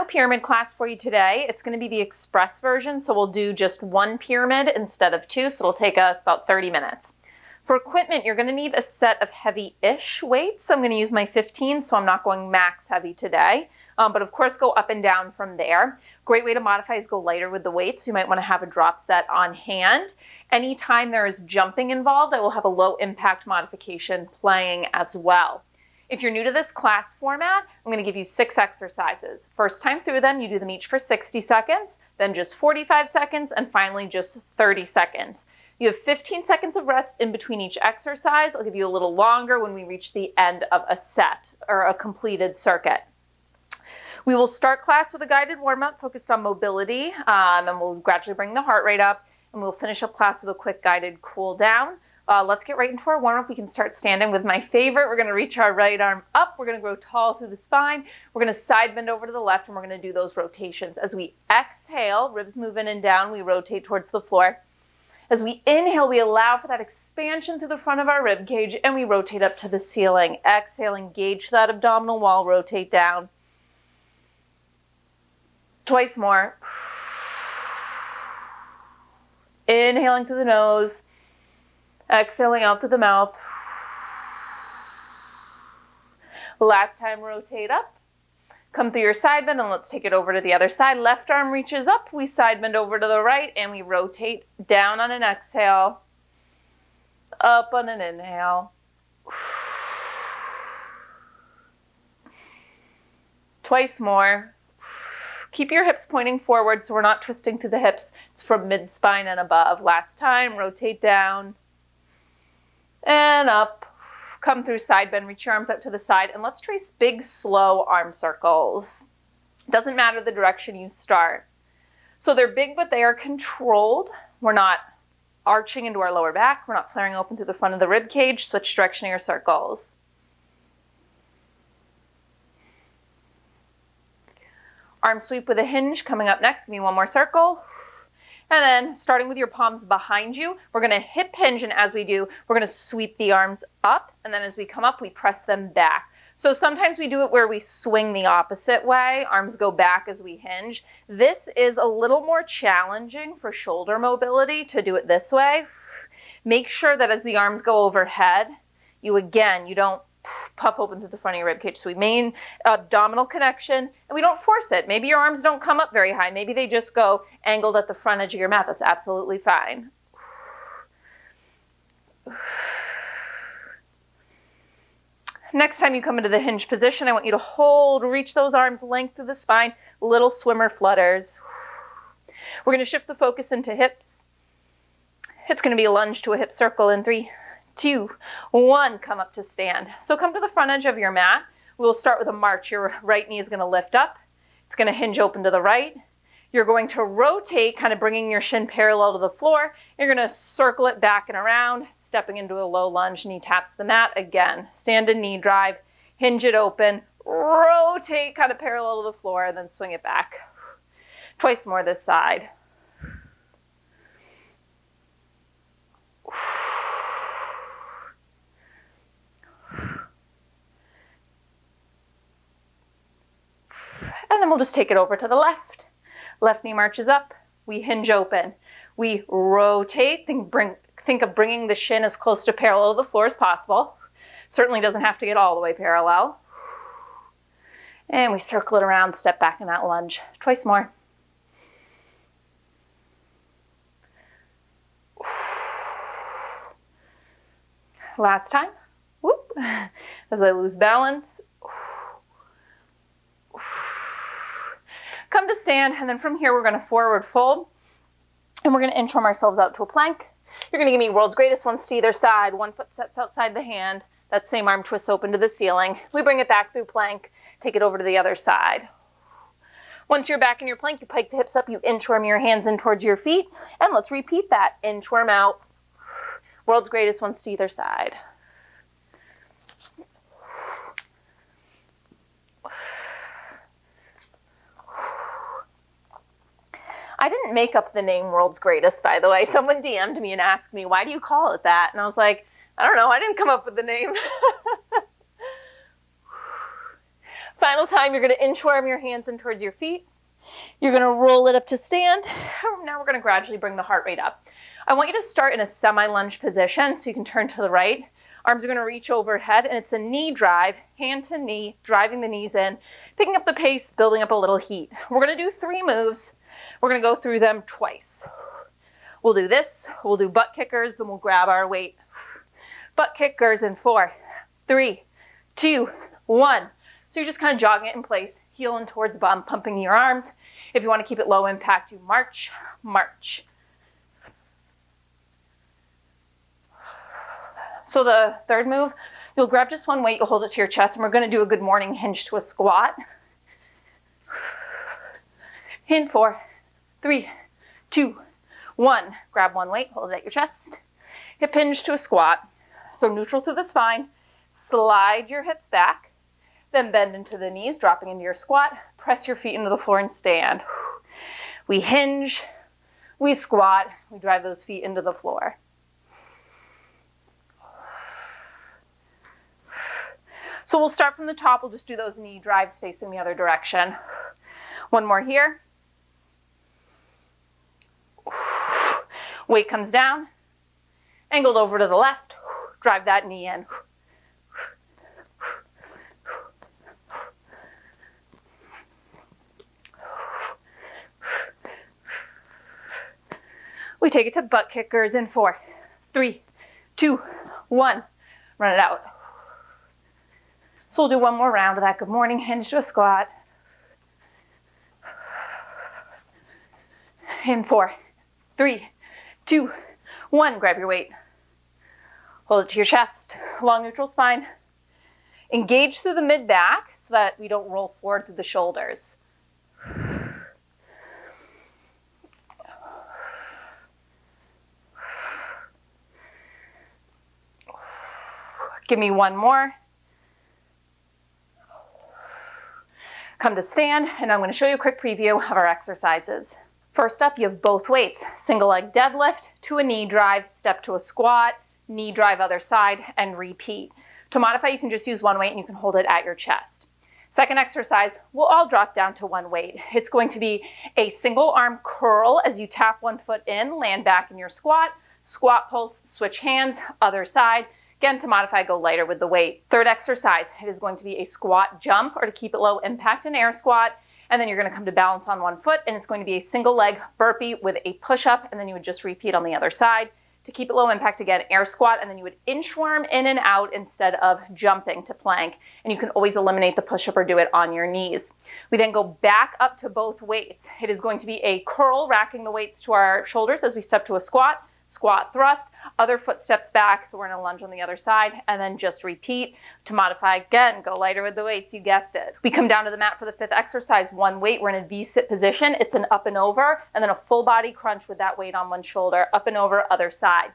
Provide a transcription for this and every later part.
pyramid class for you today. It's going to be the express version, so we'll do just one pyramid instead of two, so it'll take us about 30 minutes. For equipment, you're going to need a set of heavy-ish weights. I'm going to use my 15, so I'm not going max heavy today. But of course, go up and down from there. Great way to modify is go lighter with the weights. You might want to have a drop set on hand. Anytime there is jumping involved, I will have a low impact modification playing as well. If you're new to this class format, I'm going to give you 6 exercises. First time through them, you do them each for 60 seconds, then just 45 seconds, and finally just 30 seconds. You have 15 seconds of rest in between each exercise. I'll give you a little longer when we reach the end of a set or a completed circuit. We will start class with a guided warm-up focused on mobility, and we'll gradually bring the heart rate up, and we'll finish up class with a quick guided cool down. Let's get right into our warm-up. We can start standing with my favorite. We're going to reach our right arm up. We're going to grow tall through the spine. We're going to side bend over to the left, and we're going to do those rotations. As we exhale, ribs move in and down. We rotate towards the floor. As we inhale, we allow for that expansion through the front of our rib cage, and we rotate up to the ceiling. Exhale, engage that abdominal wall, rotate down. Twice more. Inhaling through the nose. Exhaling out through the mouth. Last time, rotate up. Come through your side bend, and let's take it over to the other side. Left arm reaches up. We side bend over to the right, and we rotate down on an exhale. Up on an inhale. Twice more. Keep your hips pointing forward so we're not twisting through the hips. It's from mid-spine and above. Last time, rotate down. And up, come through side bend, reach your arms out to the side, and let's trace big, slow arm circles. Doesn't matter the direction you start. So they're big, but they are controlled. We're not arching into our lower back. We're not flaring open through the front of the rib cage. Switch direction of your circles. Arm sweep with a hinge coming up next. Give me one more circle. And then starting with your palms behind you, we're going to hip hinge, and as we do, we're going to sweep the arms up, and then as we come up, we press them back. So sometimes we do it where we swing the opposite way, arms go back as we hinge. This is a little more challenging for shoulder mobility to do it this way. Make sure that as the arms go overhead, you don't puff open through the front of your rib cage. So we main abdominal connection, and we don't force it. Maybe your arms don't come up very high. Maybe they just go angled at the front edge of your mat. That's absolutely fine. Next time you come into the hinge position, I want you to reach those arms length through the spine, little swimmer flutters. We're going to shift the focus into hips. It's going to be a lunge to a hip circle in 3, 2, 1, come up to stand. So come to the front edge of your mat. We'll start with a march. Your right knee is going to lift up. It's going to hinge open to the right. You're going to rotate, kind of bringing your shin parallel to the floor. You're going to circle it back and around, stepping into a low lunge. Knee taps the mat again. Stand and knee drive. Hinge it open. Rotate, kind of parallel to the floor, and then swing it back. Twice more this side. And then we'll just take it over to the left. Left knee marches up. We hinge open. We rotate. Think of bringing the shin as close to parallel to the floor as possible. Certainly doesn't have to get all the way parallel. And we circle it around, step back in that lunge. Twice more. Last time. Whoop. As I lose balance. Come to stand, and then from here we're going to forward fold, and we're going to inchworm ourselves out to a plank. You're going to give me world's greatest ones to either side. One foot steps outside the hand. That same arm twists open to the ceiling. We bring it back through plank, take it over to the other side. Once you're back in your plank, you pike the hips up, you inchworm your hands in towards your feet, and let's repeat that. Inchworm out. World's greatest ones to either side. I didn't make up the name World's Greatest, by the way. Someone DM'd me and asked me, why do you call it that? And I was like, I don't know, I didn't come up with the name. Final Final time, you're going to inchworm your hands in towards your feet. You're going to roll it up to stand. Now we're going to gradually bring the heart rate up. I want you to start in a semi-lunge position so you can turn to the right. Arms are going to reach overhead, and it's a knee drive, hand to knee, driving the knees in, picking up the pace, building up a little heat. We're going to do 3 moves. We're going to go through them twice. We'll do this. We'll do butt kickers, then we'll grab our weight. Butt kickers in 4, 3, 2, 1. So you're just kind of jogging it in place, heel in towards the bum, pumping your arms. If you want to keep it low impact, you march, march. So the third move, you'll grab just one weight, you'll hold it to your chest, and we're going to do a good morning hinge to a squat. In 4, 3, 2, 1. Grab one weight, hold it at your chest. Hip hinge to a squat. So neutral through the spine. Slide your hips back. Then bend into the knees, dropping into your squat. Press your feet into the floor and stand. We hinge, we squat, we drive those feet into the floor. So we'll start from the top. We'll just do those knee drives facing the other direction. One more here. Weight comes down, angled over to the left. Drive that knee in. We take it to butt kickers in 4, 3, 2, 1. Run it out. So we'll do one more round of that good morning hinge to a squat. In 4, 3, 2, 1. Grab your weight. Hold it to your chest. Long neutral spine. Engage through the mid-back so that we don't roll forward through the shoulders. Give me one more. Come to stand, and I'm going to show you a quick preview of our exercises. First up, you have both weights. Single leg deadlift to a knee drive, step to a squat, knee drive other side, and repeat. To modify, you can just use one weight and you can hold it at your chest. Second exercise, we'll all drop down to one weight. It's going to be a single arm curl as you tap one foot in, land back in your squat, squat pulse, switch hands, other side. Again, to modify, go lighter with the weight. Third exercise, it is going to be a squat jump, or to keep it low impact, an air squat. And then you're going to come to balance on one foot, and it's going to be a single leg burpee with a push-up, and then you would just repeat on the other side. To keep it low impact, again, air squat, and then you would inchworm in and out instead of jumping to plank. And you can always eliminate the push-up or do it on your knees. We then go back up to both weights. It is going to be a curl, racking the weights to our shoulders as we step to a squat. Squat thrust, other foot steps back, so we're in a lunge on the other side, and then just repeat. To modify, again, go lighter with the weights, you guessed it. We come down to the mat for the fifth exercise, one weight, we're in a V-sit position. It's an up and over, and then a full body crunch with that weight on one shoulder, up and over, other side.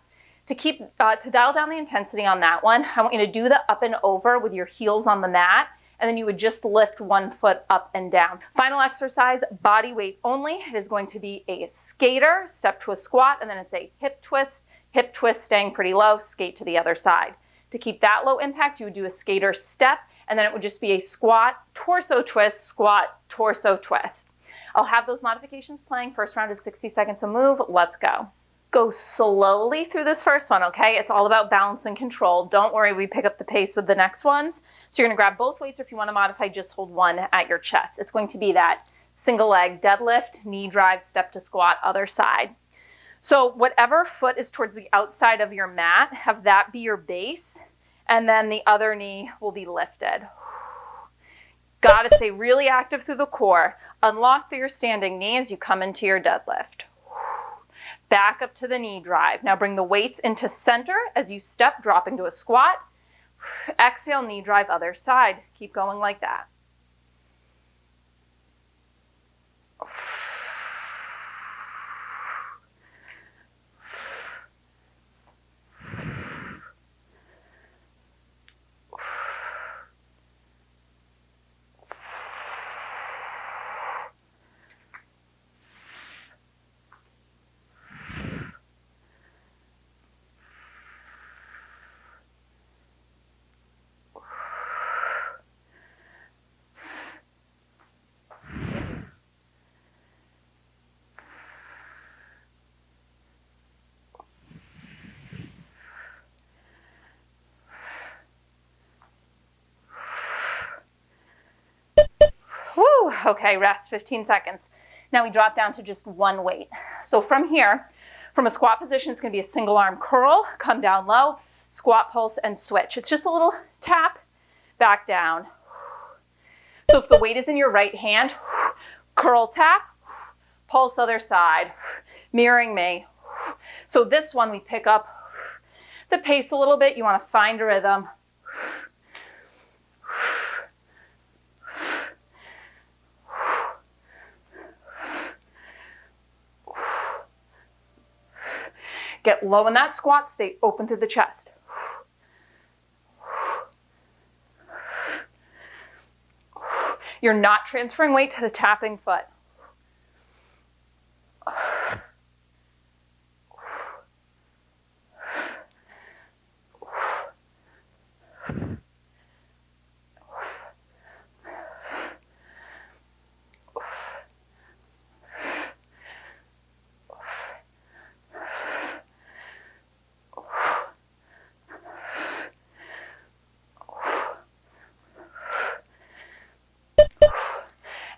To dial down the intensity on that one, I want you to do the up and over with your heels on the mat, and then you would just lift one foot up and down. Final exercise, body weight only. It is going to be a skater, step to a squat, and then it's a hip twist staying pretty low, skate to the other side. To keep that low impact, you would do a skater step, and then it would just be a squat, torso twist, squat, torso twist. I'll have those modifications playing. First round is 60 seconds a move. Let's go. Go slowly through this first one, okay? It's all about balance and control. Don't worry, we pick up the pace with the next ones. So you're gonna grab both weights, or if you wanna modify, just hold one at your chest. It's going to be that single leg deadlift, knee drive, step to squat, other side. So whatever foot is towards the outside of your mat, have that be your base, and then the other knee will be lifted. Gotta stay really active through the core. Unlock through your standing knee as you come into your deadlift. Back up to the knee drive. Now bring the weights into center as you step, dropping to a squat. Exhale, knee drive, other side. Keep going like that. Okay, rest 15 seconds. Now we drop down to just one weight. So from here, from a squat position, it's going to be a single arm curl, come down low, squat, pulse, and switch. It's just a little tap, back down. So if the weight is in your right hand, curl, tap, pulse other side, mirroring me. So this one, we pick up the pace a little bit. You want to find a rhythm. Get low in that squat, stay open through the chest. You're not transferring weight to the tapping foot.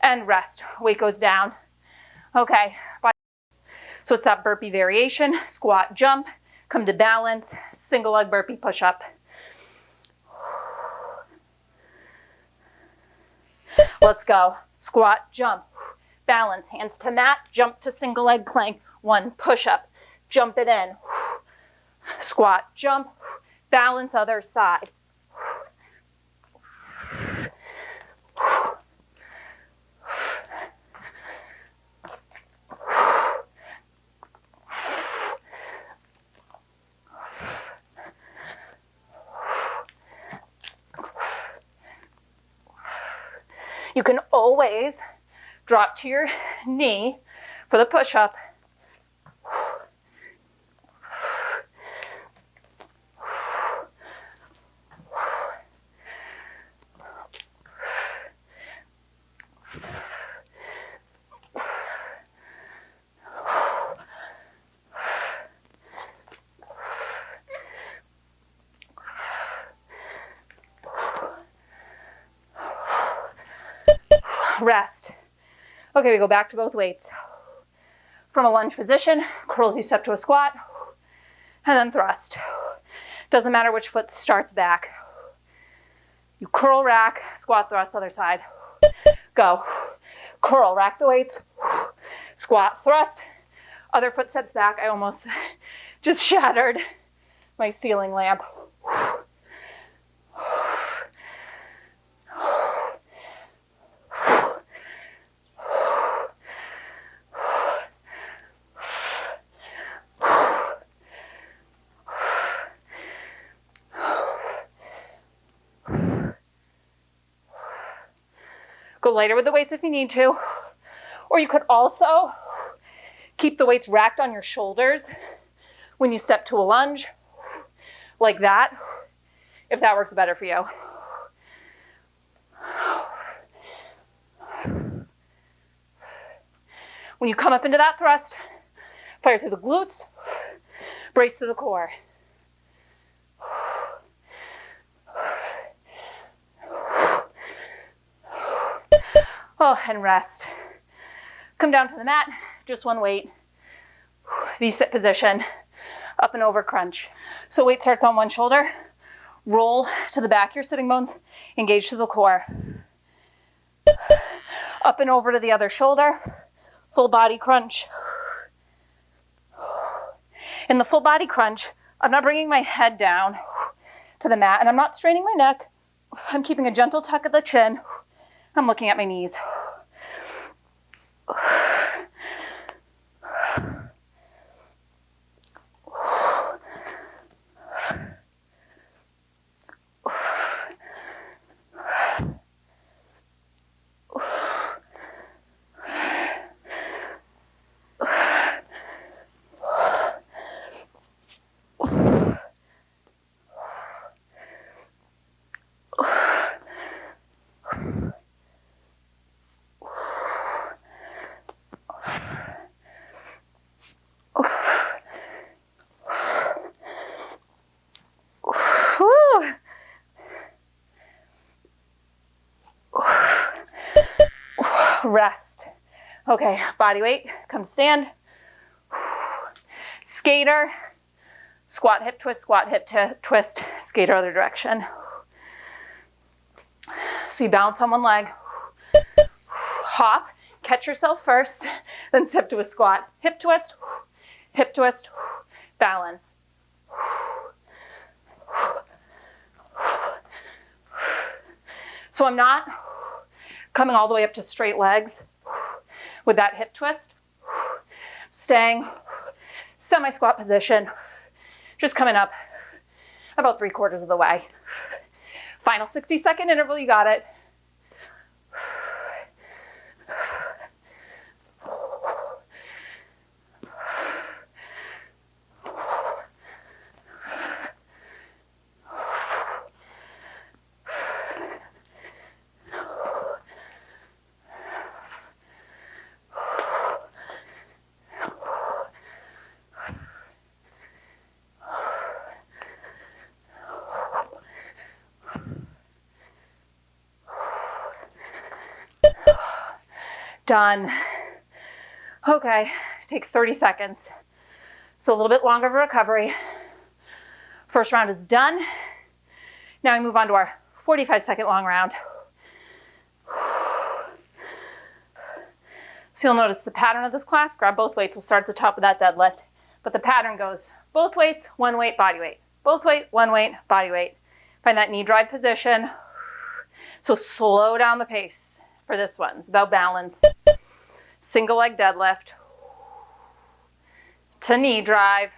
And rest. Weight goes down. Okay. So it's that burpee variation. Squat, jump, come to balance, single leg burpee push-up. Let's go. Squat, jump, balance, hands to mat, jump to single leg plank. One, push-up, jump it in. Squat, jump, balance other side. You can always drop to your knee for the push-up. Rest. Okay, we go back to both weights. From a lunge position, curls you step to a squat, and then thrust. Doesn't matter which foot starts back. You curl, rack, squat, thrust, other side. Go. Curl, rack the weights, squat, thrust, other foot steps back. I almost just shattered my ceiling lamp. Go lighter with the weights if you need to. Or you could also keep the weights racked on your shoulders when you step to a lunge, like that, if that works better for you. When you come up into that thrust, fire through the glutes, brace through the core. Oh, and rest. Come down to the mat, just one weight. V-sit position, up and over crunch. So weight starts on one shoulder, roll to the back of your sitting bones, engage to the core. Up and over to the other shoulder, full body crunch. In the full body crunch, I'm not bringing my head down to the mat and I'm not straining my neck. I'm keeping a gentle tuck of the chin. I'm looking at my knees. Rest. Okay, body weight, come to stand. Skater, squat, hip twist, skater other direction. So you balance on one leg, hop, catch yourself first, then step to a squat, hip twist, balance. So I'm not coming all the way up to straight legs with that hip twist, staying semi-squat position, just coming up about 3/4 of the way. Final 60-second interval, you got it. Done. Okay, take 30 seconds. So a little bit longer of a recovery. First round is done. Now we move on to our 45-second long round. So you'll notice the pattern of this class. Grab both weights. We'll start at the top of that deadlift. But the pattern goes both weights, one weight, body weight. Both weight, one weight, body weight. Find that knee drive position. So slow down the pace for this one. It's about balance. Single leg deadlift to knee drive.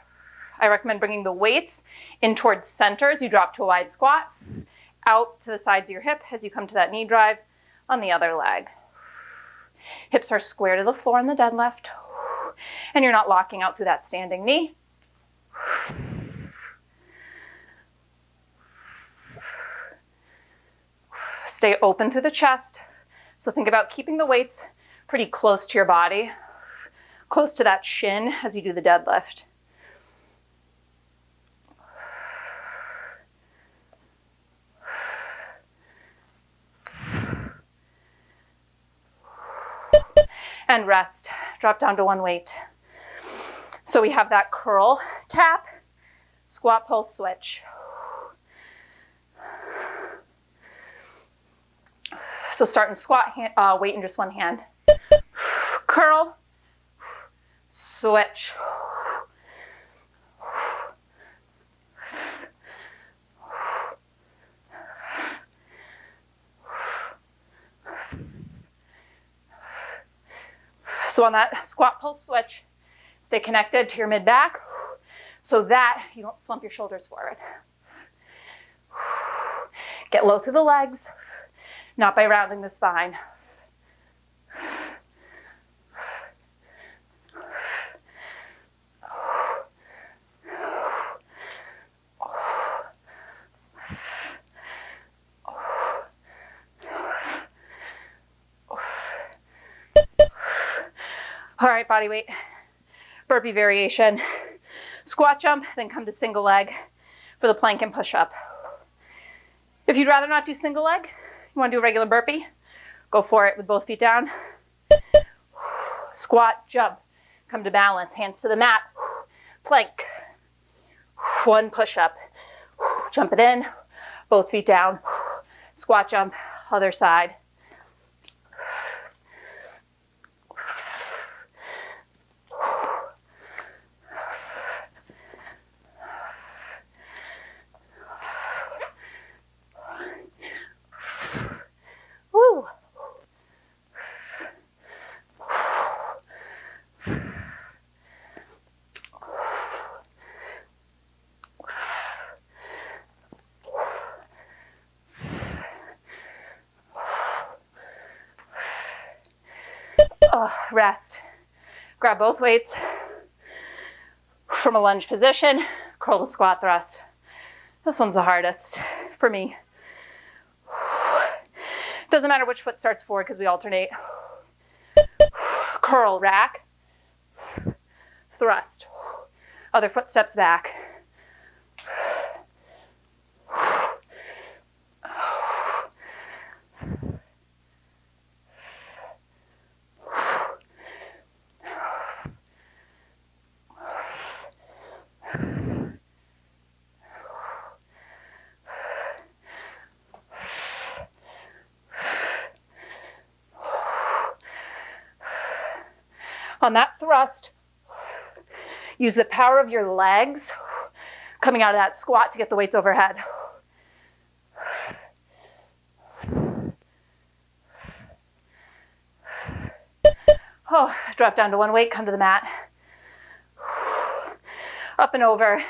I recommend bringing the weights in towards center as you drop to a wide squat, out to the sides of your hip as you come to that knee drive on the other leg. Hips are square to the floor in the deadlift, and you're not locking out through that standing knee. Stay open through the chest. So think about keeping the weights pretty close to your body, close to that shin as you do the deadlift. And rest. Drop down to one weight. So we have that curl, tap, squat, pull, switch. So start in squat, weight in just one hand. Curl, switch. So on that squat, pull, switch, stay connected to your mid-back so that you don't slump your shoulders forward. Get low through the legs, not by rounding the spine. All right, body weight, burpee variation. Squat jump, then come to single leg for the plank and push up. If you'd rather not do single leg, you want to do a regular burpee, go for it with both feet down. Squat, jump, come to balance, hands to the mat, plank. One push up, jump it in, both feet down. Squat, jump, other side. Rest. Grab both weights from a lunge position, curl to squat thrust. This one's the hardest for me. Doesn't matter which foot starts forward because we alternate. Curl, rack, thrust. Other foot steps back. On that thrust, use the power of your legs coming out of that squat to get the weights overhead. Oh, drop down to one weight, come to the mat. Up and over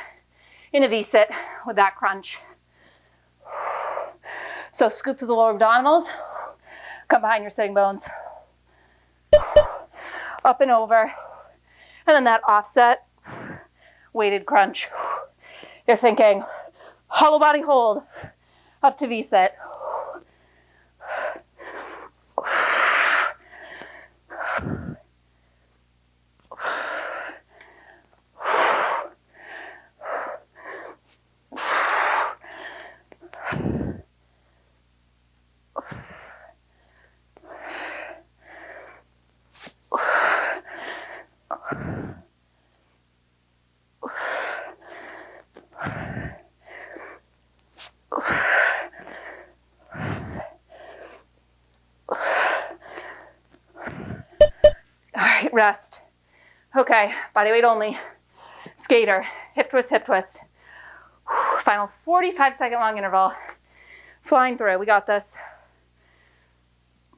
in a V-sit with that crunch. So scoop to the lower abdominals, come behind your sitting bones. Up and over, and then that offset weighted crunch. You're thinking hollow body hold up to V-sit. Rest. Okay, body weight only. Skater, hip twist, hip twist. Final 45-second long interval. Flying through, we got this.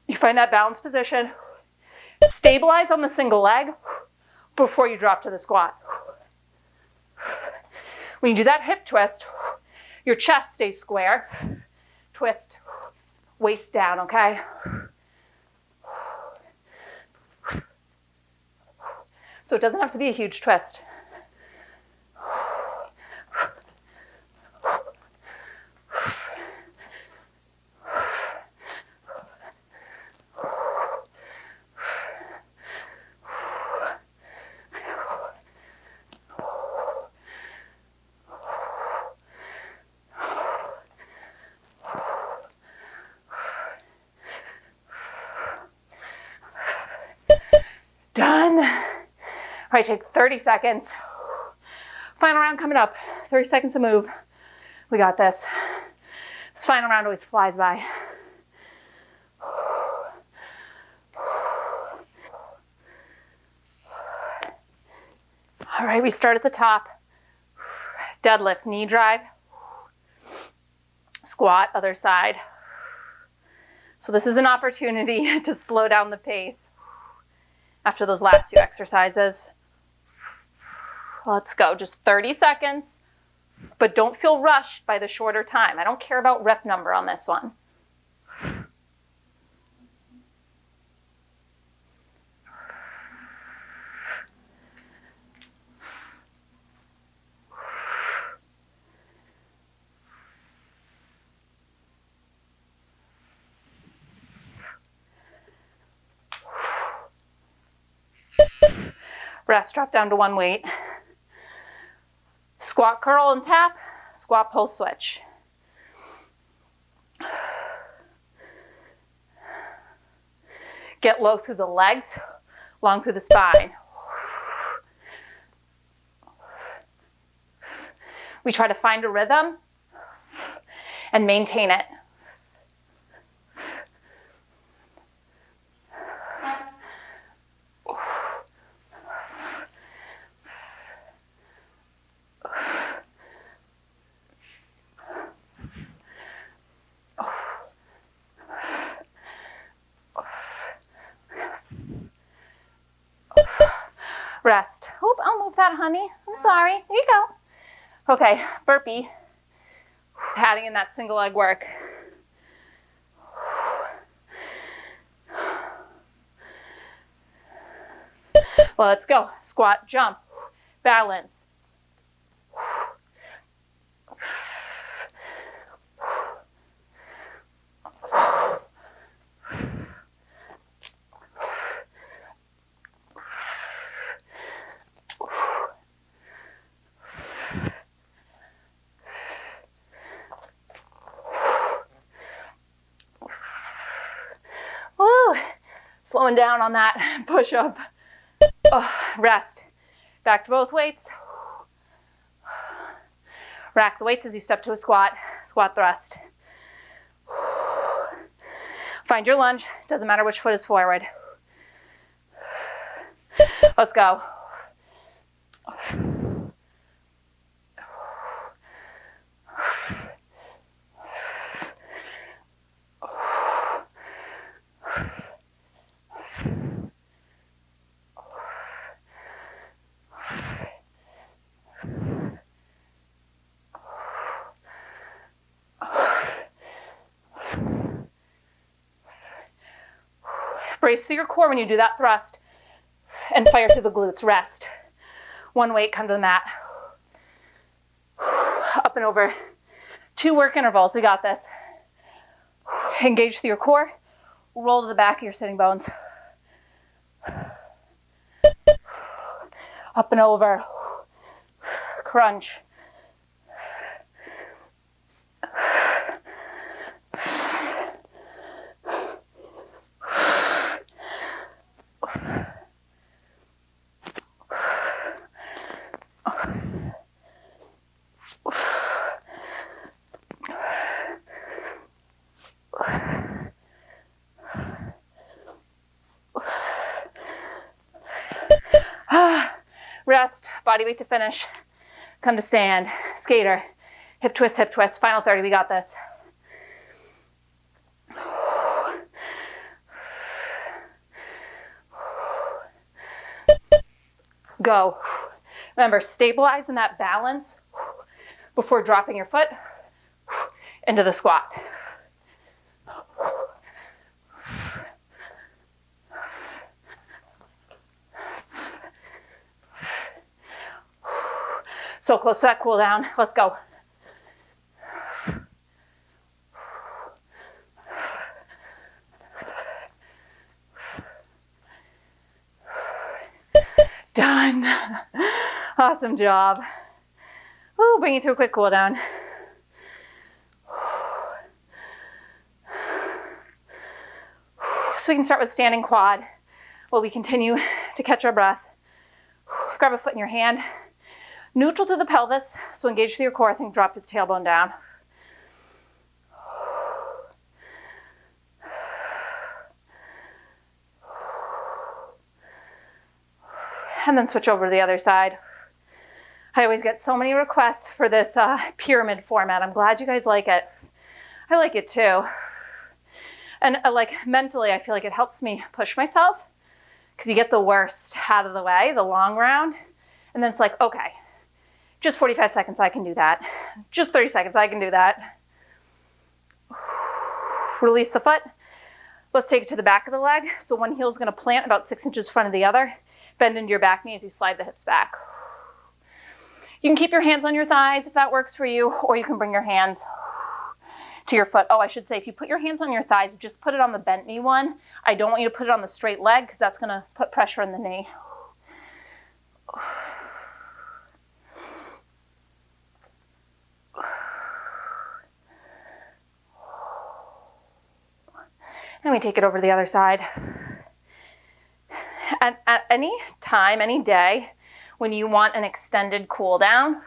You find that balanced position. Stabilize on the single leg before you drop to the squat. When you do that hip twist, your chest stays square. Twist, waist down, okay? So it doesn't have to be a huge twist. Done. All right, take 30 seconds. Final round coming up. 30 seconds to move. We got this. This final round always flies by. All right, we start at the top. Deadlift, knee drive. Squat, other side. So this is an opportunity to slow down the pace after those last few exercises. Let's go, just 30 seconds, but don't feel rushed by the shorter time. I don't care about rep number on this one. Rest, drop down to one weight. Squat, curl, and tap. Squat, pull, switch. Get low through the legs, long through the spine. We try to find a rhythm and maintain it. Rest. Oop, I'll move that, honey. I'm sorry. There you go. Okay, burpee. Adding in that single leg work. Well, let's go. Squat, jump, balance. Slowing down on that push-up. Oh, rest. Back to both weights. Rack the weights as you step to a squat. Squat thrust. Find your lunge. Doesn't matter which foot is forward. Let's go. Brace through your core when you do that thrust and fire through the glutes. Rest. One weight, come to the mat. Up and over. 2 work intervals. We got this. Engage through your core. Roll to the back of your sitting bones. Up and over. Crunch. Rest, body weight to finish. Come to stand, skater, hip twist, final 30, we got this. Go. Remember, stabilize in that balance before dropping your foot into the squat. So close to that cool down. Let's go. Done. Awesome job. Ooh, bring you through a quick cool down. So we can start with standing quad while we continue to catch our breath. Grab a foot in your hand. Neutral to the pelvis, so engage through your core. I think drop your tailbone down. And then switch over to the other side. I always get so many requests for this pyramid format. I'm glad you guys like it. I like it too. And like mentally, I feel like it helps me push myself because you get the worst out of the way, the long round. And then it's like, okay, just 45 seconds, I can do that. Just 30 seconds, I can do that. Release the foot. Let's take it to the back of the leg. So one heel is going to plant about 6 inches in front of the other. Bend into your back knee as you slide the hips back. You can keep your hands on your thighs if that works for you, or you can bring your hands to your foot. Oh, I should say, if you put your hands on your thighs, just put it on the bent knee one. I don't want you to put it on the straight leg because that's going to put pressure in the knee. And we take it over to the other side. At any time, any day, when you want an extended cool down,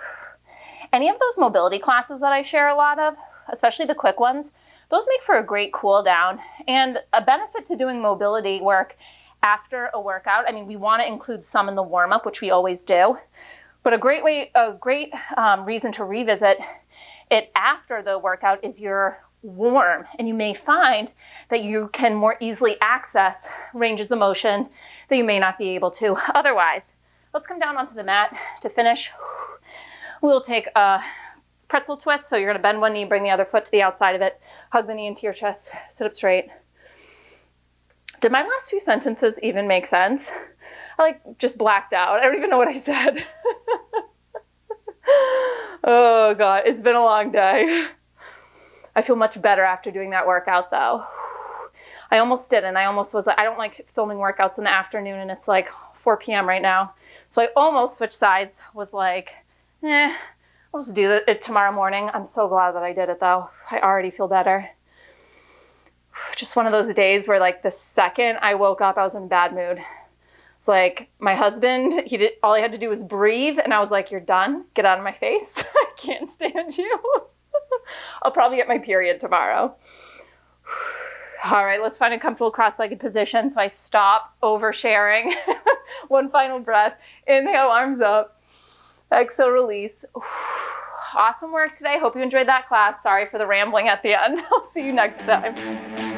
any of those mobility classes that I share a lot of, especially the quick ones, those make for a great cool down. And a benefit to doing mobility work after a workout, I mean, we want to include some in the warm-up, which we always do, but a great reason to revisit it after the workout is you're warm, and you may find that you can more easily access ranges of motion that you may not be able to otherwise. Let's come down onto the mat to finish. We'll take a pretzel twist. So you're going to bend one knee, bring the other foot to the outside of it, hug the knee into your chest, sit up straight. Did my last few sentences even make sense? I just blacked out. I don't even know what I said. Oh God, it's been a long day. I feel much better after doing that workout though. I almost didn't. I don't like filming workouts in the afternoon, and it's like 4 p.m. right now. So I almost switched sides, was like, I'll just do it tomorrow morning. I'm so glad that I did it though. I already feel better. Just one of those days where like the second I woke up, I was in a bad mood. It's like my husband, all he had to do was breathe, and I was like, you're done. Get out of my face. I can't stand you. I'll probably get my period tomorrow. All right, let's find a comfortable cross-legged position so I stop oversharing. One final breath. Inhale, arms up. Exhale, release. Awesome work today. Hope you enjoyed that class. Sorry for the rambling at the end. I'll see you next time.